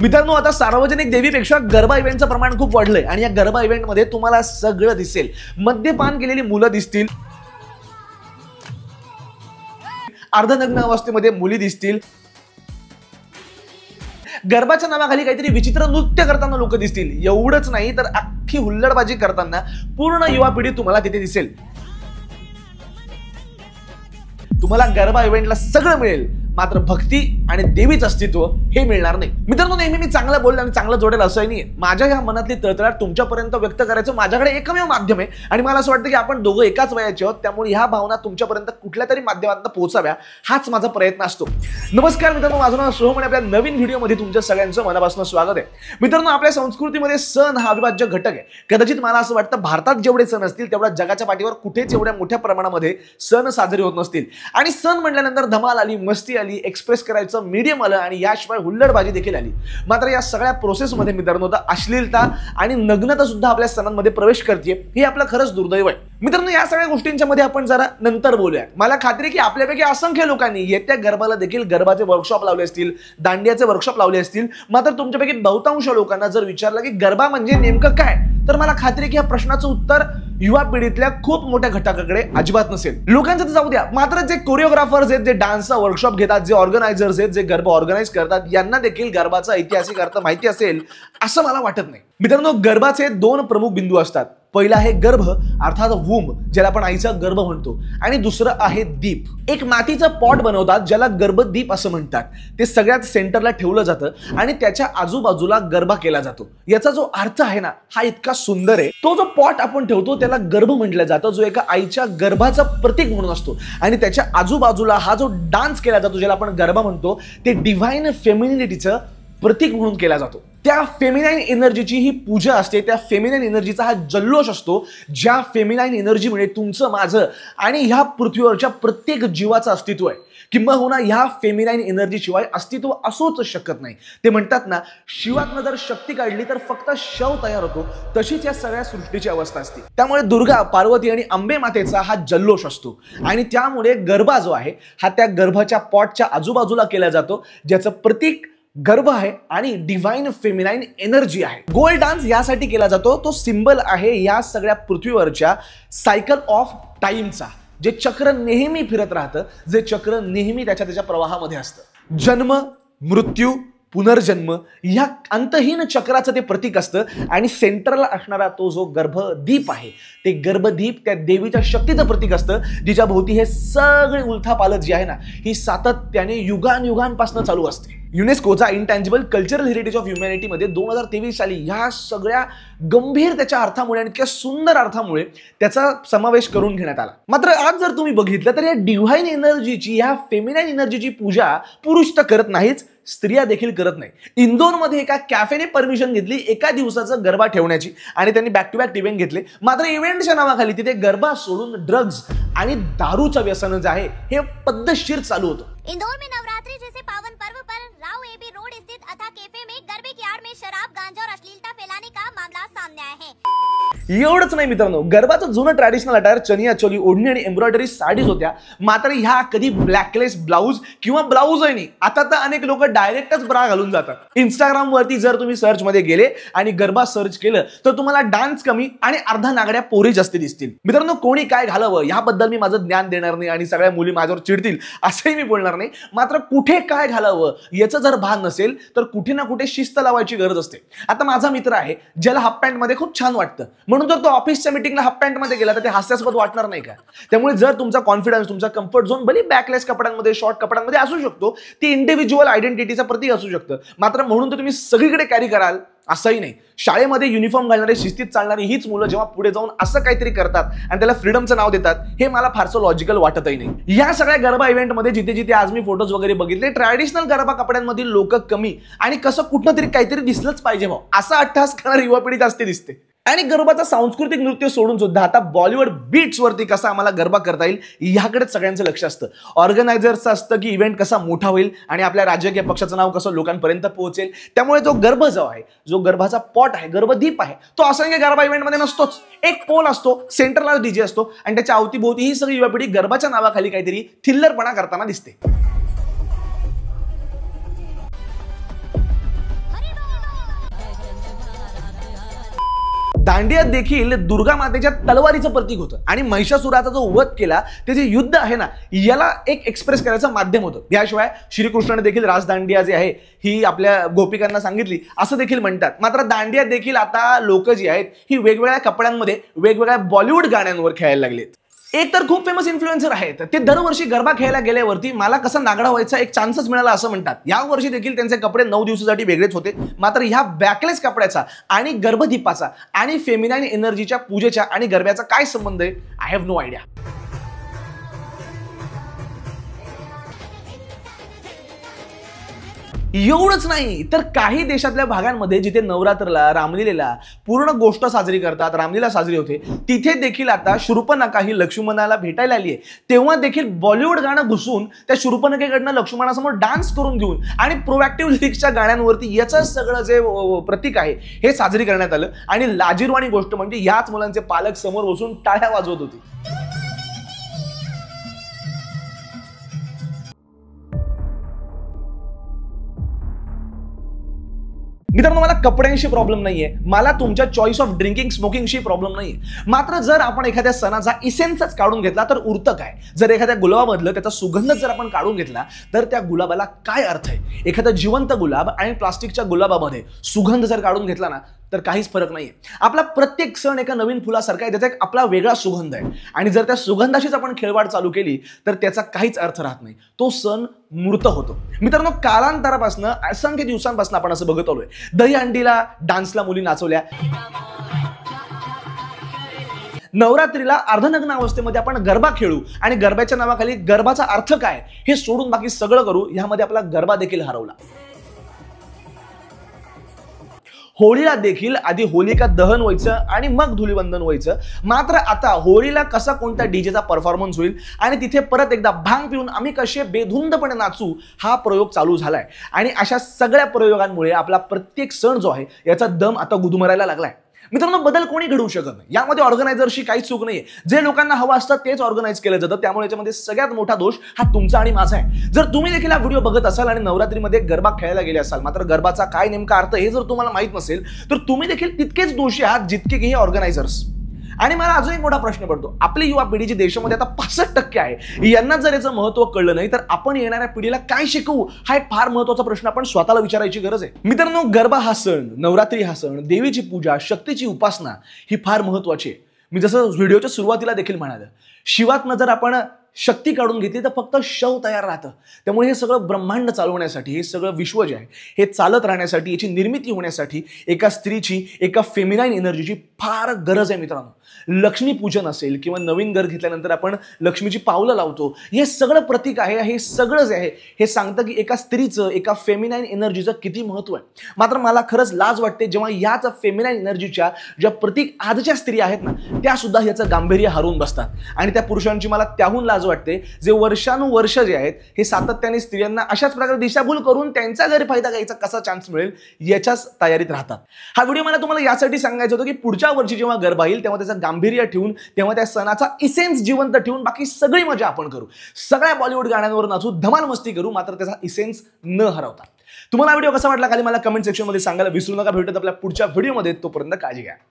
मित्रांनो, आता सार्वजनिक देवीपेक्षा गरबा इव्हेंटचं प्रमाण खूप वाढलंय आणि या गरबा इव्हेंटमध्ये तुम्हाला सगळं दिसेल. मद्यपान केलेली मुलं दिसतील, अर्धनग्न अवस्थेमध्ये मुली दिसतील, गरबाच्या नावाखाली काहीतरी विचित्र नृत्य करताना लोक दिसतील. एवढंच नाही तर अख्खी हुल्लडबाजी करताना पूर्ण युवा पिढी तुम्हाला तिथे दिसेल. तुम्हाला गरबा इव्हेंटला सगळं मिळेल, मात्र भक्ती आणि देवीचं अस्तित्व हे मिळणार नाही. मित्रांनो, नेहमी मी चांगलं बोललो आणि चांगलं जोडेल असंही नाही. माझ्या ह्या मनातली तळतळाट तुमच्यापर्यंत व्यक्त करायचं माझ्याकडे एकमेव माध्यम आहे आणि मला असं वाटतं की आपण दोघं एकाच वयाचे आहोत, त्यामुळे ह्या भावना तुमच्यापर्यंत कुठल्या तरी माध्यमातून पोहोचाव्या हाच माझा प्रयत्न असतो. नमस्कार मित्रांनो, माझं नाव सोहम आणि आपल्या नवीन व्हिडिओमध्ये तुमच्या सगळ्यांचं मनापासून स्वागत आहे. मित्रांनो, आपल्या संस्कृतीमध्ये सण हा अविभाज्य घटक आहे. कदाचित मला असं वाटतं भारतात जेवढे सण असतील तेवढ्या जगाच्या पाठीवर कुठेच एवढ्या मोठ्या प्रमाणामध्ये सण साजरे होत नसतील. आणि सण म्हटल्यानंतर धमाल आली, मस्ती आली, एक्सप्रेस करायचं मीडियम आलं आणि याशिवाय हुल्लडबाजी देखील आली. मात्र या सगळ्या प्रोसेसमध्ये मित्रांनो, अश्लीलता आणि नग्नता सुद्धा आपल्या सणांमध्ये प्रवेश करते. हे आपलं खरंच दुर्दैव आहे. मित्रांनो, या सगळ्या गोष्टींच्या मध्ये आपण जरा नंतर बोलूया. मला खात्री आहे की आपल्यापैकी असंख्य लोकांनी येत्या गरबाला देखील गरबाचे वर्कशॉप लावले असतील, दांडियाचे वर्कशॉप लावले असतील. मात्र तुमच्यापैकी बहुतांश लोकांना जर विचारलं की गरबा म्हणजे नेमकं काय, तर मला खात्री आहे की या प्रश्नाचं उत्तर युवा पिढीतल्या खूप मोठ्या घटकाकडे अजिबात नसेल. लोकांचं तर जाऊ द्या, मात्र जे कोरिओग्राफर्स आहेत, जे डान्सचा वर्कशॉप घेतात, जे ऑर्गनायझर्स आहेत, जे गरबा ऑर्गनाइज करतात, यांना देखील गरबाचा ऐतिहासिक अर्थ माहिती असेल असं मला वाटत नाही. मित्रांनो, गरबाचे दोन प्रमुख बिंदू असतात. पहिला आहे गर्भ अर्थात वूम, ज्याला आपण आईचा गर्भ म्हणतो, आणि दुसरं आहे दीप. एक मातीचं पॉट बनवतात ज्याला गर्भदीप असं म्हणतात. ते सगळ्यात सेंटरला ठेवलं जातं आणि त्याच्या आजूबाजूला गरबा केला जातो. याचा जो अर्थ आहे ना, हा इतका सुंदर आहे. तो जो पॉट आपण ठेवतो त्याला गर्भ म्हटलं जातं, जो एका आईच्या गर्भाचं प्रतीक म्हणून असतो. आणि त्याच्या आजूबाजूला हा जो डान्स केला जातो, ज्याला आपण गरबा म्हणतो, ते डिव्हाइन फेमिनिटीचं प्रतीक म्हणून केला जातो. त्या फेमिनाईन एनर्जीची ही पूजा असते. त्या फेमिनाईन एनर्जीचा हा जल्लोष असतो, ज्या फेमिनाईन एनर्जीमुळे तुमचं, माझं आणि ह्या पृथ्वीवरच्या प्रत्येक जीवाचं अस्तित्व आहे. किंबहुना ह्या फेमिनाईन एनर्जी शिवाय अस्तित्व असूच शकत नाही. ते म्हणतात ना, शिवातनं जर शक्ती काढली तर फक्त शव तयार होतो, तशीच या सगळ्या सृष्टीची अवस्था असते. त्यामुळे दुर्गा, पार्वती आणि अंबे मातेचा हा जल्लोष असतो आणि त्यामुळे गरबा जो आहे हा त्या गर्भाच्या पॉटच्या आजूबाजूला केला जातो, ज्याचं प्रतीक गर्भ आहे आणि डिव्हाइन फेमिनाईन एनर्जी आहे. गोल डान्स यासाठी केला जातो, तो सिंबल आहे या सगळ्या पृथ्वीवरच्या सायकल ऑफ टाइमचा, जे चक्र नेहमी फिरत राहतं, जे चक्र नेहमी त्याच्या प्रवाहामध्ये असतं. जन्म, मृत्यू, पुनर्जन्म या अंतहीन चक्राचं ते प्रतीक असतं. आणि सेंटरला असणारा तो जो गर्भदीप आहे, ते गर्भदीप त्या देवीच्या शक्तीचं प्रतीक असतं, जिच्या भोवती हे सगळे उलथापालथ जी आहे ना, ही सातत्याने युगांपासून चालू असते. युनेस्कोचा intangible cultural heritage of humanity मध्ये 2023 साली ह्या सगळ्या गंभीर त्याच्या अर्थामुळे आणि इतक्या सुंदर अर्थामुळे त्याचा समावेश करून घेण्यात आला. मात्र आज जर तुम्ही बघितलं तर या डिव्हाइन एनर्जीची, या फेमिनाईन एनर्जीची पूजा पुरुष तर करत नाहीच, स्त्रिया देखील करत नाही. इंदोरमध्ये एका कॅफेने परमिशन घेतली एका दिवसाचं गरबा ठेवण्याची आणि त्यांनी बॅक टू बॅक इव्हेंट घेतले. मात्र इव्हेंटच्या नावाखाली तिथे गरबा सोडून ड्रग्ज आणि दारूचं व्यसन जे आहे हे पद्धतशीर चालू होतं. इंदौर में नवरात्रि जैसे पावन पर्व पर राव एबी रोड स्थित अथा कैफे में गरबे की आड़ में शराब, गांजा और अश्लीलता फैलाने का मामला सामने आया है. एवढंच नाही मित्रांनो, गरबाचं जुनं ट्रॅडिशनल अटायर चनिया चोली, ओढणी आणि एम्ब्रॉयडरी साडीज होत्या. मात्र ह्या कधी ब्लॅकलेस ब्लाउज किंवा ब्लाउजही नाही. आता तर अनेक लोक डायरेक्टच ब्रा घालून जातात. इंस्टाग्राम वरती जर तुम्ही सर्च मध्ये गेले आणि गरबा सर्च केलं तर तुम्हाला डान्स कमी आणि अर्धा नागड्या पोरी जास्त दिसतील. मित्रांनो, कोणी काय घालावं याबद्दल मी माझं ज्ञान देणार नाही आणि सगळ्या मुली माझ्यावर चिडतील असंही मी बोलणार नाही. मात्र कुठे काय घालावं याचं जर भान नसेल तर कुठे ना कुठे शिस्त लावायची गरज असते. आता माझा मित्र आहे ज्याला हाफ पॅन्ट मध्ये खूप छान वाटतं, म्हणून जर तो ऑफिसच्या मीटिंगला हाफ पॅन्ट मध्ये गेला तर ते हास्यास्पद वाटणार नाही का? त्यामुळे जर तुमचा कॉन्फिडन्स, तुमचा कम्फर्ट झोन भले बॅकलेस कपड्यांमध्ये, शॉर्ट कपड्यांमध्ये असू शकतो, ती इंडिव्हिज्युअल आयडेंटिटीचं प्रतीक असू शकतं. मात्र म्हणून तर तुम्ही सगळीकडे कॅरी कराल असंही नाही. शाळेमध्ये युनिफॉर्म घालणारे, शिस्तीत चालणारी हीच मुलं जेव्हा पुढे जाऊन असं काहीतरी करतात आणि त्याला फ्रीडमचं नाव देतात, हे मला फारसं लॉजिकल वाटतही नाही. या सगळ्या गरबा इव्हेंटमध्ये जिथे जिथे आज मी फोटोज वगैरे बघितले, ट्रॅडिशनल गरबा कपड्यांमधील लोक कमी आणि कसं कुठं तरी काहीतरी दिसलंच पाहिजे भाऊ असा अट्टहास करणारी युवा पिढी जास्त दिसते. आणि गरबाचा सांस्कृतिक नृत्य सोडून सुद्धा आता बॉलिवूड बीट्स वरती कसा आम्हाला गरबा करता येईल याकडेच सगळ्यांचं लक्ष असतं. ऑर्गनायझर्सचं असतं की इव्हेंट कसा मोठा होईल आणि आपल्या राजकीय पक्षाचं नाव कसं लोकांपर्यंत पोहोचेल. त्यामुळे जो गर्भ जो आहे, जो गर्भाचा पॉट आहे, गर्भदीप आहे, तो असंख्य गरबा इव्हेंटमध्ये नसतोच. एक पोल असतो, सेंटरला डीजे असतो आणि त्याच्या अवतीभोवती ही सगळी युवा पिढी गरबाच्या नावाखाली काहीतरी थिल्लरपणा करताना दिसते. दांडिया देखील दुर्गा मातेच्या तलवारीचं प्रतीक होतं आणि महिषासुराचा जो वध केला ते जे युद्ध आहे ना, याला एक एक्सप्रेस करायचं माध्यम होतं. याशिवाय श्रीकृष्णाने देखील राजदांडिया जे आहे ही आपल्या गोपिकांना सांगितली असं देखील म्हणतात. मात्र दांडिया देखील आता लोक जी आहेत ही वेगवेगळ्या कपड्यांमध्ये वेगवेगळ्या बॉलिवूड गाण्यांवर खेळायला लागलेत. एक तर खूप फेमस इन्फ्लुएन्सर आहेत, ते दरवर्षी गरबा खेळायला गेल्यावरती मला कसा नागडा व्हायचा एक चान्सच मिळाला असं म्हणतात. या वर्षी देखील त्यांचे कपडे 9 दिवसासाठी वेगळेच होते. मात्र ह्या बॅकलेस कपड्याचा आणि गर्भदीपाचा आणि फेमिनाईन एनर्जीच्या पूजेच्या आणि गरब्याचा काय संबंध आहे? I have no idea. एवढंच नाही तर काही देशातल्या भागांमध्ये जिथे नवरात्रला रामलीलेला पूर्ण गोष्ट साजरी करतात, रामलीला साजरी होते, तिथे देखील आता शूर्पणखा ही लक्ष्मणाला भेटायला आली आहे. तेव्हा देखील बॉलिवूड गाणं घुसून त्या शूर्पणखेकडनं लक्ष्मणासमोर डान्स करून घेऊन आणि प्रोएक्टिव्ह लिरिक्सच्या गाण्यांवरती याचं सगळं जे प्रतीक आहे हे साजरी करण्यात आलं. आणि लाजिरवाणी गोष्ट म्हणजे याच मुलांचे पालक समोर बसून टाळ्या वाजवत होते. मित्रांनो, मला कपड्यांशी प्रॉब्लेम नाहीये, मला तुमच्या चॉईस ऑफ ड्रिंकिंग स्मोकिंगशी प्रॉब्लेम नाहीये. मात्र जर आपण एखाद्या सणाचा इसेन्सच काढून घेतला तर उरतं काय? जर एखाद्या गुलाबामधलं त्याचा सुगंध जर आपण काढून घेतला तर त्या गुलाबाला काय अर्थ आहे? एखादा जिवंत गुलाब आणि प्लास्टिकच्या गुलाबामध्ये सुगंध जर काढून घेतला ना तर काहीच फरक नाहीये. आपला प्रत्येक सण एका नवीन फुलासारखा आहे, त्याचा एक आपला वेगळा सुगंध आहे. आणि जर त्या सुगंधाशीच आपण खेळवाड चालू केली तर त्याचा काहीच अर्थ राहत नाही, तो सण मूर्त होतो. मित्रांनो, कालांतरापासून असंख्य दिवसांपासून आपण असं बघत आलोय, दहीहंडीला डान्सला मुली नाचवल्या, नवरात्रीला अर्धनग्न अवस्थेमध्ये आपण गरबा खेळू आणि गरब्याच्या नावाखाली गरबाचा अर्थ काय हे सोडून बाकी सगळं करू, ह्यामध्ये आपला गरबा देखील हरवला. होळीला देखील आधी होलिका दहन व्हायचं आणि मग धुलीवंदन व्हायचं. मात्र आता होळीला कसा कोणत्या डीजेचा परफॉर्मन्स होईल आणि तिथे परत एकदा भांग पिऊन आम्ही कसे बेधुंदपणे नाचू हा प्रयोग चालू झालाय. आणि अशा सगळ्या प्रयोगांमुळे आपला प्रत्येक सण जो आहे याचा दम आता गुदमरायला लागलाय. मित्रांनो, बदल कोणी घडवू शकत नाही, यामध्ये ऑर्गनायझरशी काहीच चूक नाहीये. जे लोकांना हवं असतं तेच ऑर्गनाइज केलं जातं, त्यामुळे याच्यामध्ये सगळ्यात मोठा दोष हा तुमचा आणि माझा आहे. जर तुम्ही देखील हा व्हिडिओ बघत असाल आणि नवरात्रीमध्ये गरबा खेळायला गेले असाल, मात्र गरबाचा काय नेमका अर्थ हे जर तुम्हाला माहित नसेल तर तुम्ही देखील तितकेच दोषी आहात जितके की हे ऑर्गनायझर्स. आणि मला अजून एक मोठा प्रश्न पडतो, आपली युवा पिढी जी देशामध्ये आता 65% आहे, यांना जर याचं महत्त्व कळलं नाही तर आपण येणाऱ्या पिढीला काय शिकवू हा एक फार महत्त्वाचा प्रश्न आपण स्वतःला विचारायची गरज आहे. मित्रांनो, गरबा हा सण, नवरात्री हा सण, देवीची पूजा, शक्तीची उपासना ही फार महत्त्वाची आहे. मी जसं व्हिडिओच्या सुरुवातीला देखील म्हणालं, शिवातनं जर आपण शक्ती काढून घेतली तर फक्त शव तयार राहतं. त्यामुळे हे सगळं ब्रह्मांड चालवण्यासाठी, हे सगळं विश्व जे आहे हे चालत राहण्यासाठी, याची निर्मिती होण्यासाठी एका स्त्रीची, एका फेमिनाईन एनर्जीची फार गरज आहे. मित्रांनो, लक्ष्मीपूजन असेल किंवा नवीन घर घेतल्यानंतर आपण लक्ष्मीची पावलं लावतो, हे सगळं प्रतीक आहे. हे सगळं जे आहे हे सांगतं की एका स्त्रीचं, एका फेमिनाईन एनर्जीचं किती महत्त्व आहे. मात्र मला खरंच लाज वाटते जेव्हा याच फेमिनाईन एनर्जीच्या ज्या प्रतीक आजच्या स्त्री आहेत ना त्या सुद्धा याचं गांभीर्य हरवून बसतात. आणि त्या पुरुषांची मला त्याहून लाज वाटते जे वर्षानुवर्ष जे आहेत हे सातत्याने स्त्रियांना अशाच प्रकारे दिशाभूल करून त्यांचा गैरफायदा घ्यायचा कसा चान्स मिळेल याच्याच तयारीत राहतात. हा व्हिडिओ मला तुम्हाला यासाठी सांगायचं होतं की पुढच्या वर्षी जेव्हा गरबा येईल तेव्हा त्याचं गांभीर्य ठेवून, तेव्हा त्या सणाचा इसेन्स जिवंत ठेवून बाकी सगळी मजा आपण करू, सगळ्या बॉलिवूड गाण्यांवर नाचू, धमाल मस्ती करू, मात्र त्याचा इसेन्स न हरवता. तुम्हाला व्हिडिओ कसा वाटला खाली मला कमेंट सेक्शन मध्ये सांगायला विसरू नका. भेटूयात आपल्या पुढच्या व्हिडिओमध्ये, तोपर्यंत काळजी घ्या.